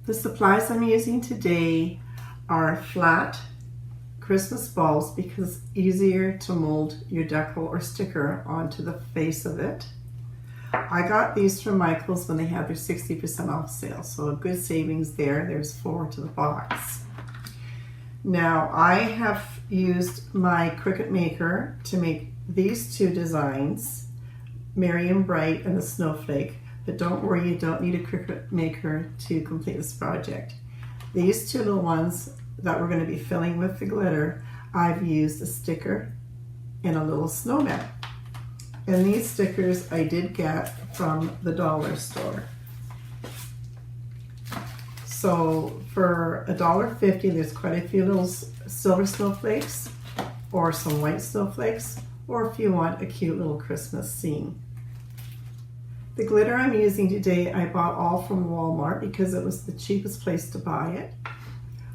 The supplies I'm using today are flat Christmas balls because it's easier to mold your decal or sticker onto the face of it. I got these from Michael's when they had their 60% off sale, so a good savings there. There's 4 to the box. Now I have used my Cricut maker to make these 2 designs, Merry & Bright and the Snowflake. But don't worry, you don't need a Cricut maker to complete this project. These 2 little ones that we're going to be filling with the glitter, I've used a sticker and a little snowman. And these stickers I did get from the dollar store. So for $1.50, there's quite a few little silver snowflakes or some white snowflakes, or if you want a cute little Christmas scene. The glitter I'm using today, I bought all from Walmart because it was the cheapest place to buy it.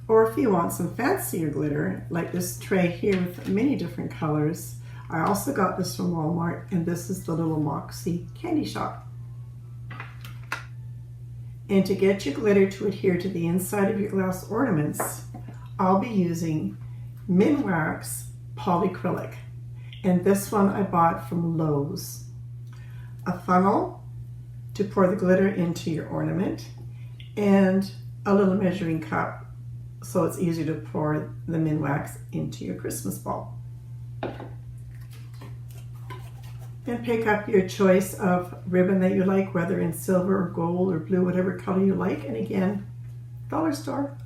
Or if you want some fancier glitter, like this tray here with many different colors, I also got this from Walmart, and this is the little Moxy candy shop. And to get your glitter to adhere to the inside of your glass ornaments, I'll be using Minwax Polycrylic. And this one I bought from Lowe's. A funnel to pour the glitter into your ornament, and a little measuring cup so it's easier to pour the Minwax into your Christmas ball. And pick up your choice of ribbon that you like, whether in silver or gold or blue, whatever color you like. And again, dollar store.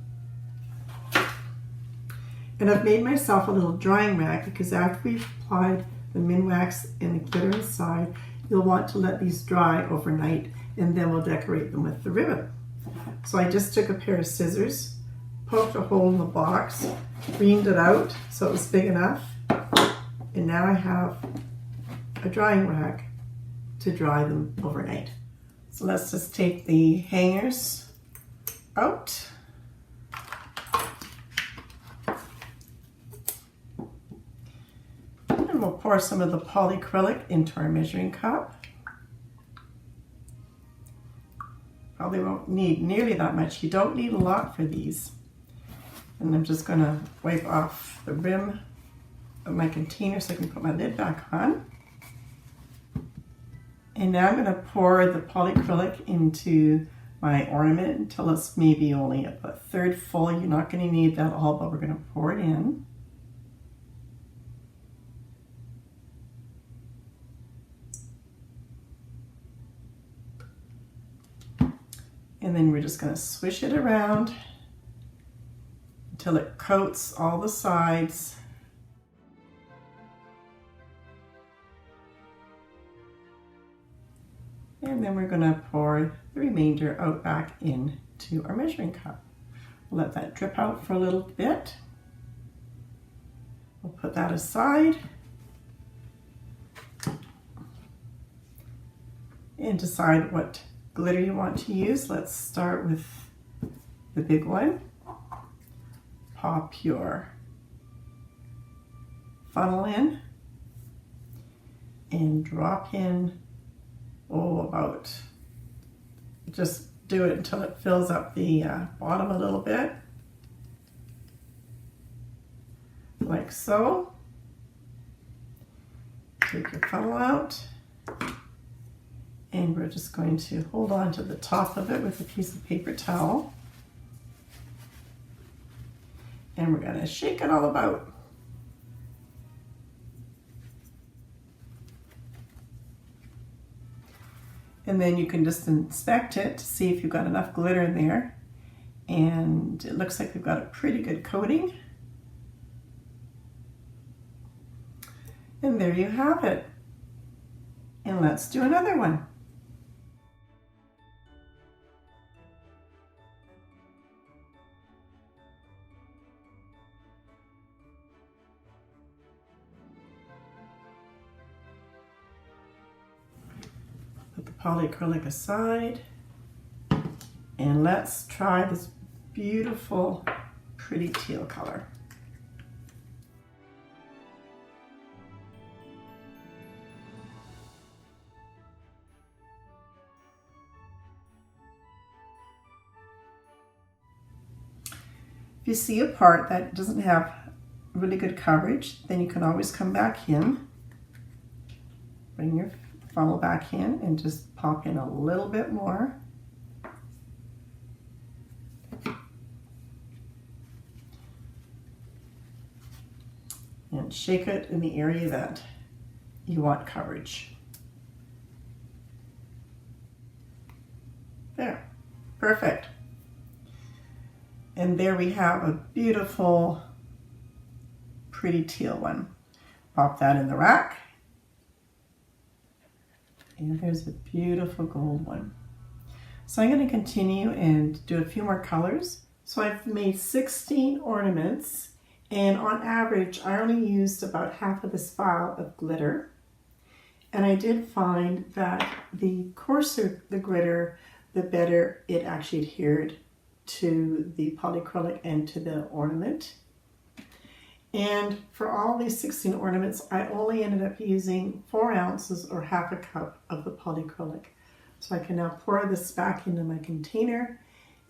And I've made myself a little drying rack because after we've applied the Minwax and the glitter inside, you'll want to let these dry overnight, and then we'll decorate them with the ribbon. So I just took a pair of scissors, poked a hole in the box, reamed it out so it was big enough, and now I have a drying rack to dry them overnight. So let's just take the hangers out. And we'll pour some of the polycrylic into our measuring cup. Probably won't need nearly that much. You don't need a lot for these. And I'm just going to wipe off the rim of my container so I can put my lid back on. And now I'm going to pour the polycrylic into my ornament until it's maybe only a third full. You're not going to need that all, but we're going to pour it in. And then we're just going to swish it around until it coats all the sides. And then we're going to pour the remainder out back into our measuring cup. We'll let that drip out for a little bit. We'll put that aside. And decide what glitter you want to use. Let's start with the big one, Paw Pure. Funnel in and drop in, about, just do it until it fills up the bottom a little bit, like so. Take your funnel out. And we're just going to hold on to the top of it with a piece of paper towel. And we're going to shake it all about. And then you can just inspect it to see if you've got enough glitter in there. And it looks like we've got a pretty good coating. And there you have it. And let's do another one. Put the polycrylic aside, and let's try this beautiful, pretty teal color. If you see a part that doesn't have really good coverage, then you can always come back in, bring your funnel back in and just pop in a little bit more. And shake it in the area that you want coverage. There, perfect. And there we have a beautiful, pretty teal one. Pop that in the rack. And there's a beautiful gold one. So I'm going to continue and do a few more colors. So I've made 16 ornaments, and on average I only used about half of this file of glitter. And I did find that the coarser the glitter, the better it actually adhered to the polycrylic and to the ornament. And for all these 16 ornaments, I only ended up using 4 ounces or half a cup of the polycrylic. So I can now pour this back into my container,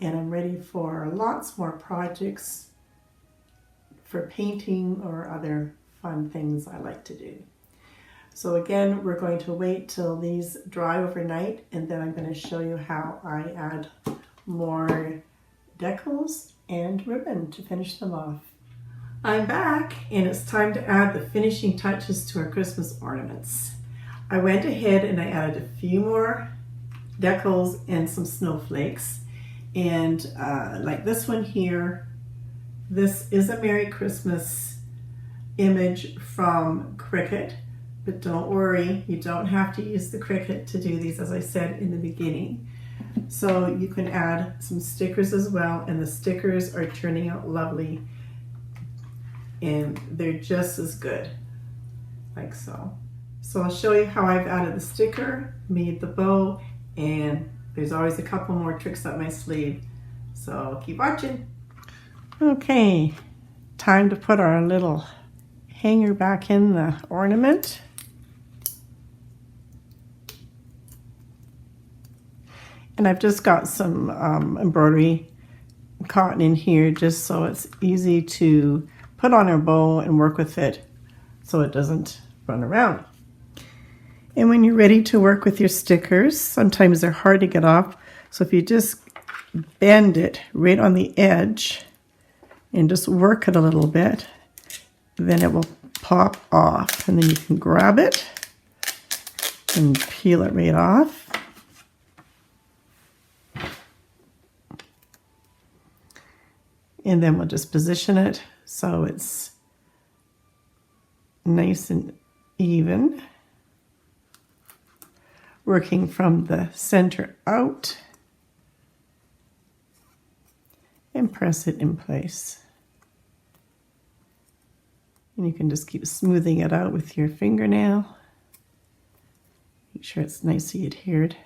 and I'm ready for lots more projects for painting or other fun things I like to do. So again, we're going to wait till these dry overnight, and then I'm going to show you how I add more decals and ribbon to finish them off. I'm back, and it's time to add the finishing touches to our Christmas ornaments. I went ahead and I added a few more decals and some snowflakes. And like this one here, this is a Merry Christmas image from Cricut, but don't worry, you don't have to use the Cricut to do these, as I said in the beginning. So you can add some stickers as well, and the stickers are turning out lovely. And they're just as good, like so. So I'll show you how I've added the sticker, made the bow, and there's always a couple more tricks up my sleeve. So keep watching. Okay, time to put our little hanger back in the ornament. And I've just got some embroidery cotton in here just so it's easy to put on our bow and work with it so it doesn't run around. And when you're ready to work with your stickers, sometimes they're hard to get off. So if you just bend it right on the edge and just work it a little bit, then it will pop off. And then you can grab it and peel it right off. And then we'll just position it so it's nice and even, working from the center out, and press it in place. And you can just keep smoothing it out with your fingernail. Make sure it's nicely adhered.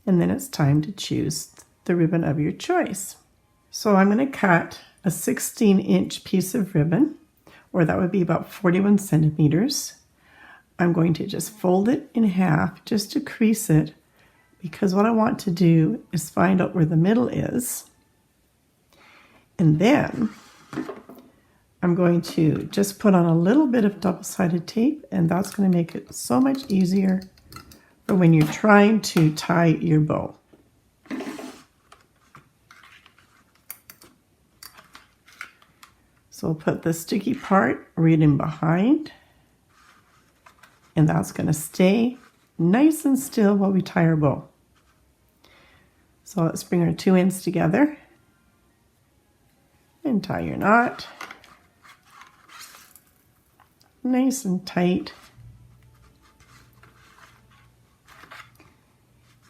And then it's time to choose the ribbon of your choice. So I'm going to cut a 16-inch piece of ribbon, or that would be about 41 centimeters. I'm going to just fold it in half just to crease it, because what I want to do is find out where the middle is. And then I'm going to just put on a little bit of double-sided tape, and that's going to make it so much easier for when you're trying to tie your bow. So we'll put the sticky part right in behind, and that's going to stay nice and still while we tie our bow. So let's bring our 2 ends together and tie your knot nice and tight.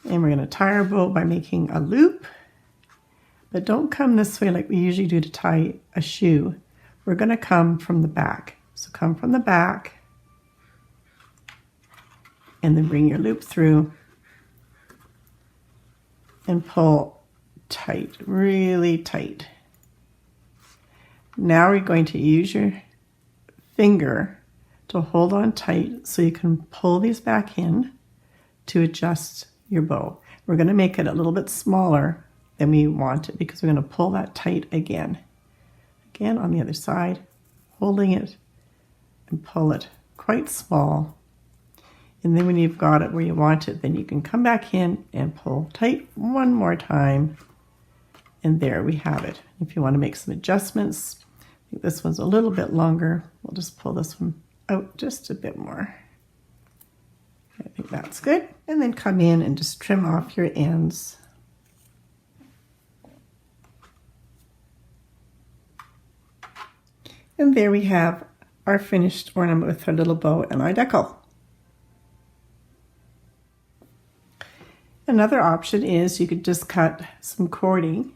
And we're going to tie our bow by making a loop, but don't come this way like we usually do to tie a shoe. We're going to come from the back. So come from the back and then bring your loop through and pull tight, really tight. Now we're going to use your finger to hold on tight so you can pull these back in to adjust your bow. We're going to make it a little bit smaller than we want it, because we're going to pull that tight again. Again on the other side, holding it and pull it quite small. And then when you've got it where you want it, then you can come back in and pull tight one more time. And there we have it. If you want to make some adjustments, I think this one's a little bit longer. We'll just pull this one out just a bit more. I think that's good. And then come in and just trim off your ends. And there we have our finished ornament with our little bow and our decal. Another option is you could just cut some cording.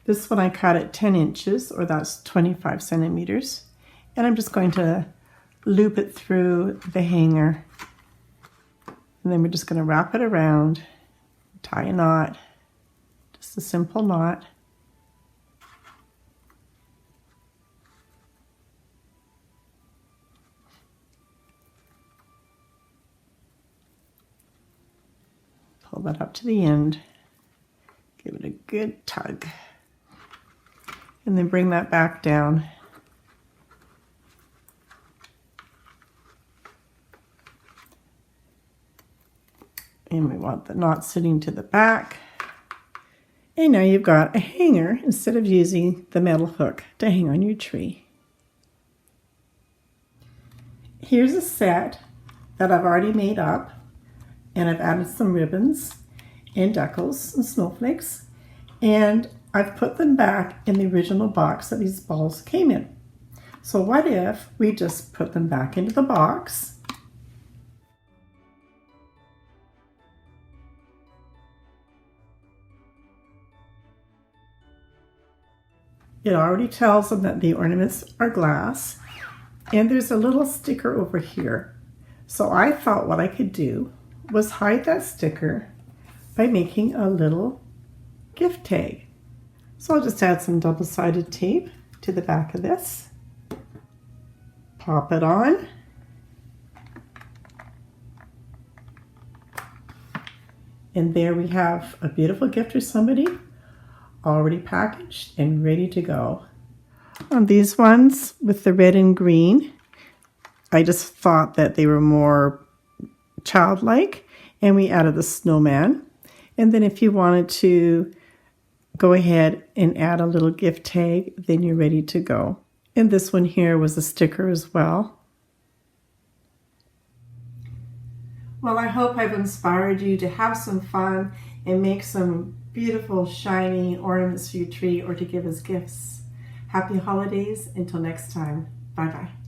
This one I cut at 10 inches, or that's 25 centimeters. And I'm just going to loop it through the hanger. And then we're just going to wrap it around, tie a knot, just a simple knot. Pull that up to the end, give it a good tug, and then bring that back down. And we want the knot sitting to the back. And now you've got a hanger instead of using the metal hook to hang on your tree. Here's a set that I've already made up. And I've added some ribbons and decals and snowflakes, and I've put them back in the original box that these balls came in. So what if we just put them back into the box? It already tells them that the ornaments are glass, and there's a little sticker over here. So I thought what I could do was hide that sticker by making a little gift tag. So I'll just add some double-sided tape to the back of this, pop it on, and there we have a beautiful gift for somebody, already packaged and ready to go. On these ones with the red and green, I just thought that they were more childlike, and we added the snowman. And then if you wanted to go ahead and add a little gift tag, then you're ready to go. And this one here was a sticker as well. Well, I hope I've inspired you to have some fun and make some beautiful shiny ornaments for your tree or to give as gifts. Happy holidays. Until next time. Bye-bye.